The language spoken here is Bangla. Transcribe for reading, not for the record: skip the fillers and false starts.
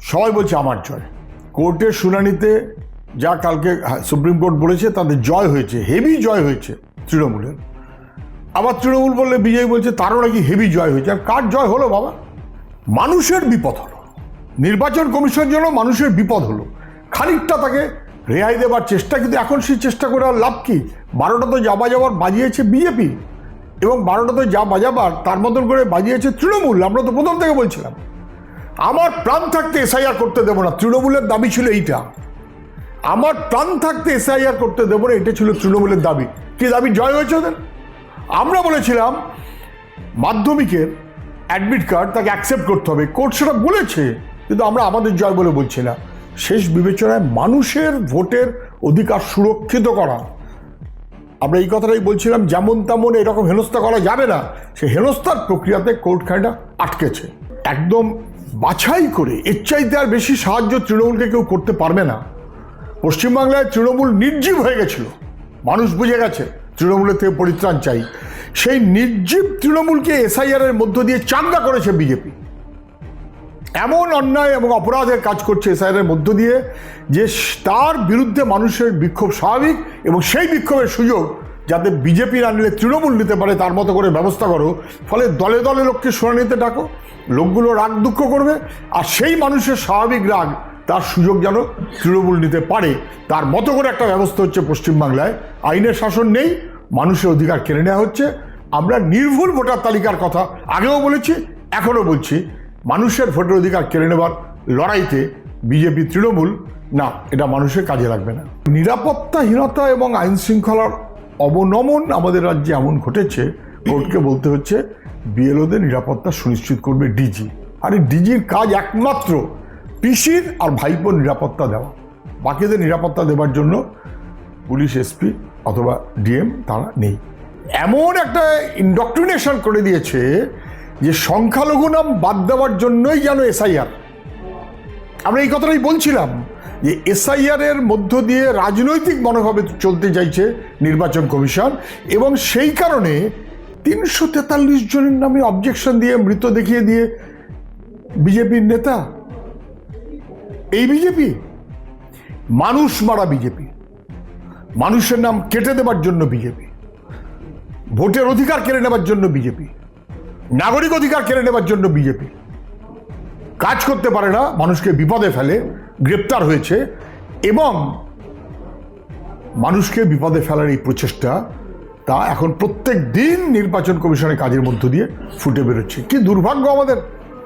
সবাই বলছে আমার জয়। কোর্টের শুনানিতে যা কালকে সুপ্রিম কোর্ট বলেছে তাদের জয় হয়েছে, হেভি জয় হয়েছে তৃণমূলের। আবার তৃণমূল বললে বিজয় বলছে তারও নাকি হেভি জয় হয়েছে। আর কার জয় হলো বাবা? মানুষের বিপদ হলো। নির্বাচন কমিশন যেন মানুষের বিপদ হলো। খানিকটা তাকে রেহাই দেবার চেষ্টা, কিন্তু এখন সেই চেষ্টা করে আর লাভ কি? 12টা তো যা বাজাবার বাজিয়েছে বিজেপি, এবং 12টা তো যা বাজাবার তার মতন করে বাজিয়েছে তৃণমূল। আমরা তো প্রথম থেকে বলছিলাম আমার প্রাণ থাকতে এসআইআর করতে দেবো না, তৃণমূলের দাবি ছিল এইটা। আমার প্রাণ থাকতে এসআইআর করতে দেবো না, এটা ছিল তৃণমূলের দাবি। কি দাবি জয় হয়েছে ওদের? আমরা বলেছিলাম মাধ্যমিকের অ্যাডমিট কার্ড তাকে অ্যাকসেপ্ট করতে হবে, কোর্ট সেটা বলেছে, কিন্তু আমরা আমাদের জয় বলে বলছি না। শেষ বিবেচনায় মানুষের ভোটের অধিকার সুরক্ষিত করা, আমরা এই কথাটাই বলছিলাম। যেমন তেমন এরকম হেনস্থা করা যাবে না, সে হেনস্থার প্রক্রিয়াতে কোর্ট খানিকটা আটকেছে। একদম বাছাই করে এর চাইতে আর বেশি সাহায্য তৃণমূলকে কেউ করতে পারবে না। পশ্চিমবাংলায় তৃণমূল নির্জীব হয়ে গেছিল, মানুষ বুঝে গেছে তৃণমূলের থেকে পরিত্রাণ চাই। সেই নির্জীব তৃণমূলকে এসআইআর এর মধ্য দিয়ে চাঙ্গা করেছে বিজেপি। এমন অন্যায় এবং অপরাধের কাজ করছে এসআইআর এর মধ্য দিয়ে যে তার বিরুদ্ধে মানুষের বিক্ষোভ স্বাভাবিক, এবং সেই বিক্ষোভের সুযোগ যাতে বিজেপি না নিলে তৃণমূল নিতে পারে তার মতো করে ব্যবস্থা করো। ফলে দলে দলে লোককে শুনানিতে ডাকো, লোকগুলো রাগ দুঃখ করবে, আর সেই মানুষের স্বাভাবিক রাগ তার সুযোগ যেন তৃণমূল নিতে পারে তার মতো করে একটা ব্যবস্থা হচ্ছে পশ্চিমবাংলায়। আইনের শাসন নেই, মানুষের অধিকার কেড়ে নেওয়া হচ্ছে। আমরা নির্ভুল ভোটার তালিকার কথা আগেও বলেছি, এখনও বলছি, মানুষের ভোটের অধিকার কেড়ে নেবার লড়াইতে বিজেপি তৃণমূল না, এটা মানুষের কাজে লাগবে না। নিরাপত্তাহীনতা এবং আইন শৃঙ্খলার অবনমন আমাদের রাজ্যে এমন ঘটেছে, কোর্টকে বলতে হচ্ছে বিএলওদের নিরাপত্তা সুনিশ্চিত করবে ডিজি। আর এই ডিজির কাজ একমাত্র পিসির আর ভাইপোর নিরাপত্তা দেওয়া, বাকিদের নিরাপত্তা দেওয়ার জন্য পুলিশ এসপি অথবা ডিএম তারা নেই। এমন একটা ইন্ডক্ট্রিনেশন করে দিয়েছে যে সংখ্যালঘু নাম বাদ দেওয়ার জন্যই যেন এসআইআর। আমরা এই কথাটাই বলছিলাম যে এসআইআর এর মধ্য দিয়ে রাজনৈতিক মনোভাবে চলতে চাইছে নির্বাচন কমিশন, এবং সেই কারণে 343 জনের নামে অবজেকশন দিয়ে মৃত দেখিয়ে দিয়ে বিজেপির নেতা, এই বিজেপি মানুষ মারা বিজেপি, মানুষের নাম কেটে দেবার জন্য বিজেপি, ভোটের অধিকার কেড়ে নেবার জন্য বিজেপি, নাগরিক অধিকার কেড়ে নেবার জন্য বিজেপি কাজ করতে পারে না, মানুষকে বিপদে ফেলে, গ্রেপ্তার হয়েছে, এবং মানুষকে বিপদে ফেলার এই প্রচেষ্টা তা এখন প্রত্যেক দিন নির্বাচন কমিশনের কাজের মধ্য দিয়ে ফুটে বেরোচ্ছে। কি দুর্ভাগ্য আমাদের।